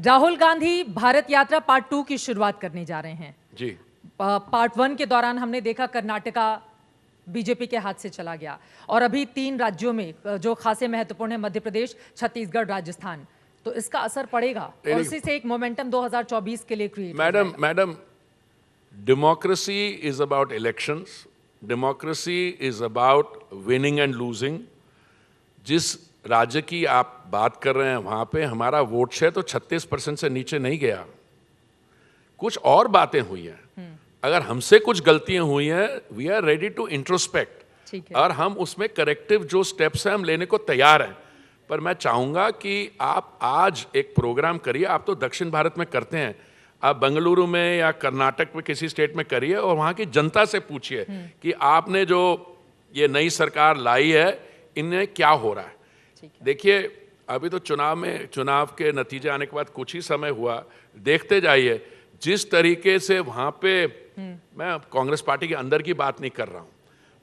राहुल गांधी भारत यात्रा पार्ट 2 की शुरुआत करने जा रहे हैं जी। पार्ट 1 के दौरान हमने देखा कर्नाटका बीजेपी के हाथ से चला गया और अभी 3 राज्यों में जो खासे महत्वपूर्ण है, मध्य प्रदेश, छत्तीसगढ़, राजस्थान, तो इसका असर पड़ेगा और इसी से एक मोमेंटम 2024 के लिए create. Madam, democracy is about elections, democracy is about winning and losing. जिस राज्य की आप बात कर रहे हैं वहां पे हमारा वोट शेयर तो 36% से नीचे नहीं गया। कुछ और बातें हुई हैं, अगर हमसे कुछ गलतियां हुई हैं, we are ready to introspect और हम उसमें करेक्टिव जो स्टेप्स हैं हम लेने को तैयार हैं। पर मैं चाहूंगा कि आप आज एक प्रोग्राम करिए, आप तो दक्षिण भारत में करते हैं, आप बेंगलुरु में या कर्नाटक में किसी स्टेट में करिए और वहां की जनता से पूछिए कि आपने जो ये नई सरकार लाई है इनमें क्या हो रहा है। देखिए अभी तो चुनाव के नतीजे आने के बाद कुछ ही समय हुआ, देखते जाइए जिस तरीके से वहां पे, मैं कांग्रेस पार्टी के अंदर की बात नहीं कर रहा हूँ,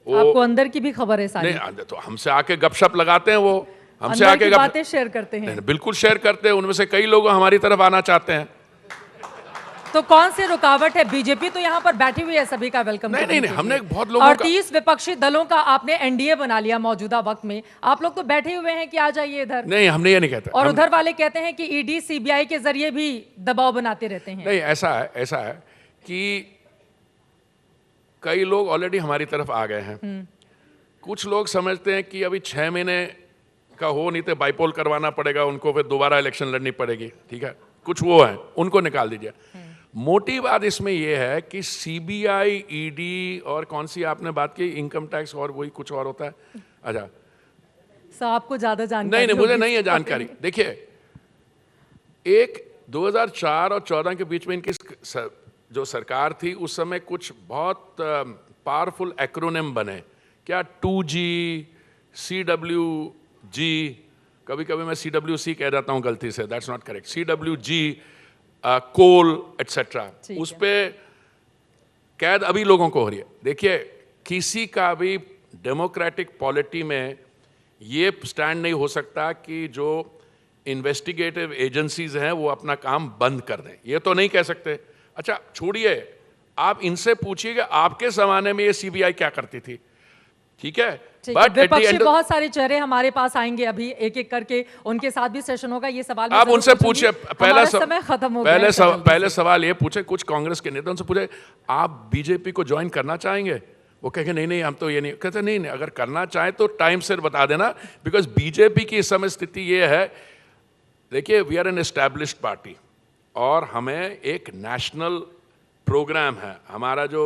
आपको अंदर की भी खबर है सारी? नहीं, तो हमसे आके गपशप लगाते हैं, वो हमसे आके बातें शेयर करते हैं। बिल्कुल शेयर करते हैं, उनमें से कई लोग हमारी तरफ आना चाहते हैं। तो कौन सी रुकावट है? बीजेपी तो यहाँ पर बैठी हुई है सभी का वेलकम। नहीं, हमने बहुत लोगों और 30 विपक्षी दलों का आपने एनडीए बना लिया मौजूदा वक्त में, आप लोग तो बैठे हुए हैं कि आ जाइए इधर। नहीं, हमने ये नहीं कहते। और उधर वाले कहते हैं कि ईडी सीबीआई के जरिए भी दबाव बनाते रहते हैं। नहीं, ऐसा है कि कई लोग ऑलरेडी हमारी तरफ आ गए हैं। कुछ लोग समझते हैं कि अभी 6 महीने का हो नहीं तो बाइपोल करवाना पड़ेगा उनको, फिर दोबारा इलेक्शन लड़नी पड़ेगी। ठीक है, कुछ वो है, उनको निकाल दीजिए। मोटी बात इसमें यह है कि सीबीआई, ईडी और कौन सी आपने बात की, इनकम टैक्स और वही कुछ और होता है। अच्छा सर, आपको ज्यादा जानकारी नहीं, मुझे नहीं है जानकारी। देखिए, एक 2004 और 14 के बीच में इनकी जो सरकार थी उस समय कुछ बहुत पावरफुल एक्रोनिम बने, क्या 2G, CWG, कभी कभी मैं CWC कह जाता हूं गलती से, that's not correct, CWG, coal etcetera, उस पे कैद अभी लोगों को हो रही है। देखिए, किसी का भी डेमोक्रेटिक पॉलिटी में ये स्टैंड नहीं हो सकता कि जो इन्वेस्टिगेटिव एजेंसीज हैं वो अपना काम बंद कर दें, ये तो नहीं कह सकते। अच्छा छोड़िए, आप इनसे पूछिए कि आपके जमाने में ये सीबीआई क्या करती थी। ठीक है, बट विपक्षी बहुत सारे चेहरे हमारे पास आएंगे अभी एक एक करके, उनके साथ भी सेशन होगा। ये सवाल आप उनसे पूछिए। समय खत्म हो गया। पहले सवाल ये पूछे, कुछ कांग्रेस के नेता, उनसे पूछे आप बीजेपी को ज्वाइन करना चाहेंगे? वो कहेंगे नहीं, हम तो ये नहीं। कहते नहीं, अगर करना चाहे तो टाइम से बता देना, बिकॉज बीजेपी की इस समय स्थिति ये है। देखिए, we are an established party और हमें एक नेशनल प्रोग्राम है, हमारा जो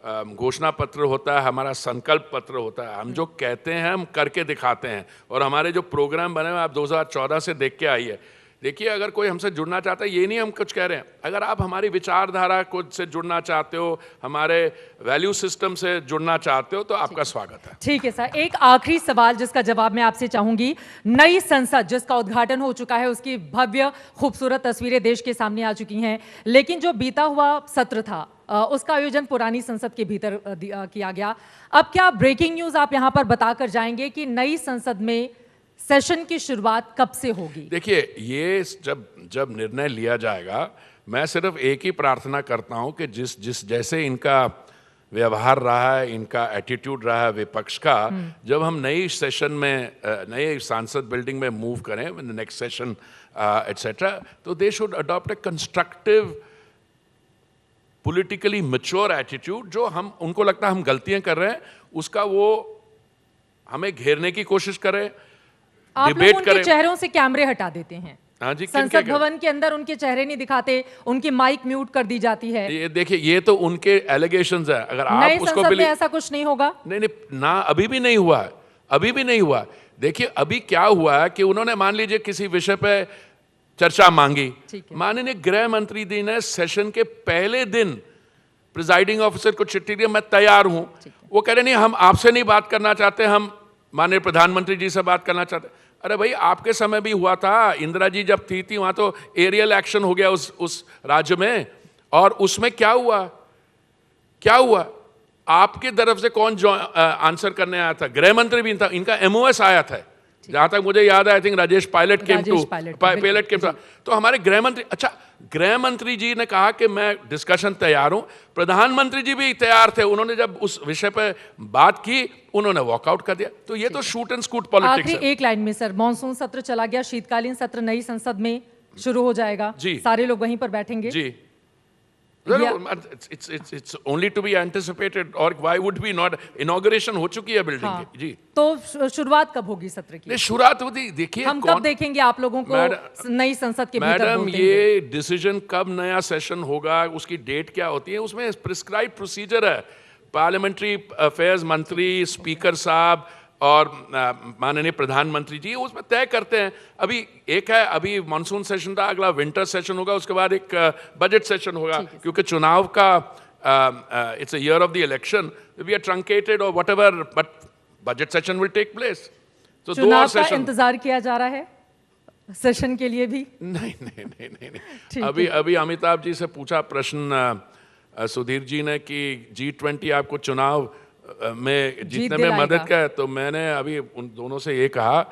घोषणा पत्र होता है, हमारा संकल्प पत्र होता है, हम जो कहते हैं हम करके दिखाते हैं। और हमारे जो प्रोग्राम बने हुए आप 2014 से देख के आइए। देखिए, अगर कोई हमसे जुड़ना चाहता है, ये नहीं हम कुछ कह रहे हैं, अगर आप हमारी विचारधारा को से जुड़ना चाहते हो, हमारे वैल्यू सिस्टम से जुड़ना चाहते हो, तो आपका स्वागत है। ठीक है सर, एक आखिरी सवाल जिसका जवाब मैं आपसे चाहूंगी। नई संसद जिसका उद्घाटन हो चुका है, उसकी भव्य खूबसूरत तस्वीरें देश के सामने आ चुकी हैं, लेकिन जो बीता हुआ सत्र था उसका आयोजन पुरानी संसद के भीतर किया गया। अब क्या ब्रेकिंग न्यूज आप यहां पर बताकर जाएंगे कि नई संसद में सेशन की शुरुआत कब से होगी? देखिए, ये जब निर्णय लिया जाएगा, मैं सिर्फ एक ही प्रार्थना करता हूं कि जिस जैसे इनका व्यवहार रहा है, इनका एटीट्यूड रहा है विपक्ष का, जब हम नई सेशन में, नए सांसद बिल्डिंग में मूव करें, नेक्स्ट सेशन एटसेट्रा, तो they should adopt a constructive, politically mature attitude. जो हम उनको लगता है हम गलतियां कर रहे हैं, उसका वो हमें घेरने की कोशिश करें, डिबेट करें। चेहरों से कैमरे हटा देते हैं। हाँ जी, संसद भवन के अंदर उनके चेहरे नहीं दिखाते, उनकी माइक म्यूट कर दी जाती है। ये देखिए, ये तो उनके एलिगेशंस है। अगर आप उसको संसद में ऐसा कुछ नहीं होगा। नहीं, ना, अभी भी नहीं हुआ है, अभी भी नहीं हुआ। देखिए, अभी क्या हुआ है कि उन्होंने मान लीजिए किसी विषय पे चर्चा मांगी, माननीय गृह मंत्री जी ने सेशन के पहले दिन प्रिजाइडिंग ऑफिसर को चिट्ठी दी, मैं तैयार हूं। वो कह रहे नहीं, हम आपसे नहीं बात करना चाहते, हम माननीय प्रधानमंत्री जी से बात करना चाहते। अरे भाई, आपके समय भी हुआ था, इंदिरा जी जब थी वहां तो एरियल एक्शन हो गया उस राज्य में, और उसमें क्या हुआ? आपकी तरफ से कौन जो आंसर करने आया था? गृह मंत्री भी था, इनका MOS आया था। जहां तक मुझे याद है, I think Rajesh Pilot came to Rajesh Pilot, Pilot came. तो हमारे गृह मंत्री, अच्छा गृह मंत्री जी ने कहा कि मैं डिस्कशन तैयार हूं, प्रधानमंत्री जी भी तैयार थे, उन्होंने जब उस विषय पर बात की उन्होंने वॉकआउट कर दिया। तो ये तो शूट एंड स्कूट पॉलिटिक्स आखिरी है। एक लाइन में सर, मॉनसून सत्र चला गया, शीतकालीन सत्र नई संसद में शुरू हो जाएगा, जी। सारे लोग वहीं पर बैठेंगे। जी, it's only to be anticipated, or why would we not? Inauguration हो चुकी है बिल्डिंग हाँ। की। जी, तो शुरुआत कब होगी सत्र की? नहीं शुरुआत होती, देखिए हम कब देखेंगे आप लोगों को नई संसद के भीतर मैडम, बोलते हुए? ये डिसीजन कब नया सेशन होगा, उसकी डेट क्या होती है, उसमें प्रिस्क्राइब प्रोसीजर है। पार्लियामेंट्री अफेयर्स मंत्री, स्पीकर साहब और माननीय प्रधानमंत्री जी उसमें तय करते हैं। अभी एक है, अभी मानसून सेशन था, अगला विंटर सेशन होगा, उसके बाद एक बजट सेशन होगा, क्योंकि चुनाव का it's a year of the election, we are truncated और whatever, but budget session will take place. तो 2 और चुनाव का सेशन। इंतजार किया जा रहा है सेशन के लिए भी? नहीं नहीं नहीं नहीं, ठीक नहीं। अभी अमिताभ जी से पूछा प्रश्न सुधीर जी ने कि G20 आपको चुनाव में जीतने में मदद क्या है, तो मैंने अभी उन दोनों से ये कहा,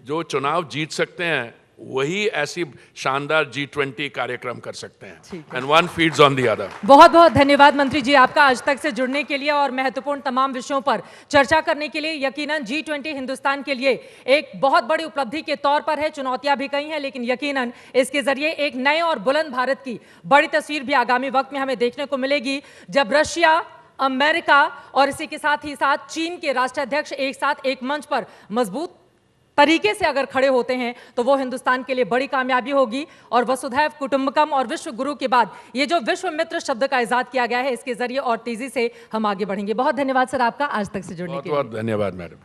जो चुनाव जीत सकते हैं वही ऐसी शानदार G20 कार्यक्रम कर सकते हैं, and one feeds on the other. बहुत बहुत धन्यवाद मंत्री जी आपका आज तक से जुड़ने के लिए और महत्वपूर्ण तमाम विषयों पर चर्चा करने के लिए। यकीनन G20 हिंदुस्तान के लिए एक बहुत बड़ी उपलब्धि के तौर पर है, चुनौतियां भी कई हैं, लेकिन यकीनन इसके जरिए एक नए और बुलंद भारत की बड़ी तस्वीर भी आगामी वक्त में हमें देखने को मिलेगी, जब रशिया, अमेरिका और इसी के साथ ही साथ चीन के राष्ट्राध्यक्ष एक साथ एक मंच पर मजबूत तरीके से अगर खड़े होते हैं तो वो हिंदुस्तान के लिए बड़ी कामयाबी होगी। और वसुधैव कुटुंबकम और विश्व गुरु के बाद ये जो विश्व मित्र शब्द का इजाद किया गया है, इसके जरिए और तेजी से हम आगे बढ़ेंगे। बहुत धन्यवाद सर आपका आज तक से जुड़ने के लिए। बहुत बहुत धन्यवाद मैडम।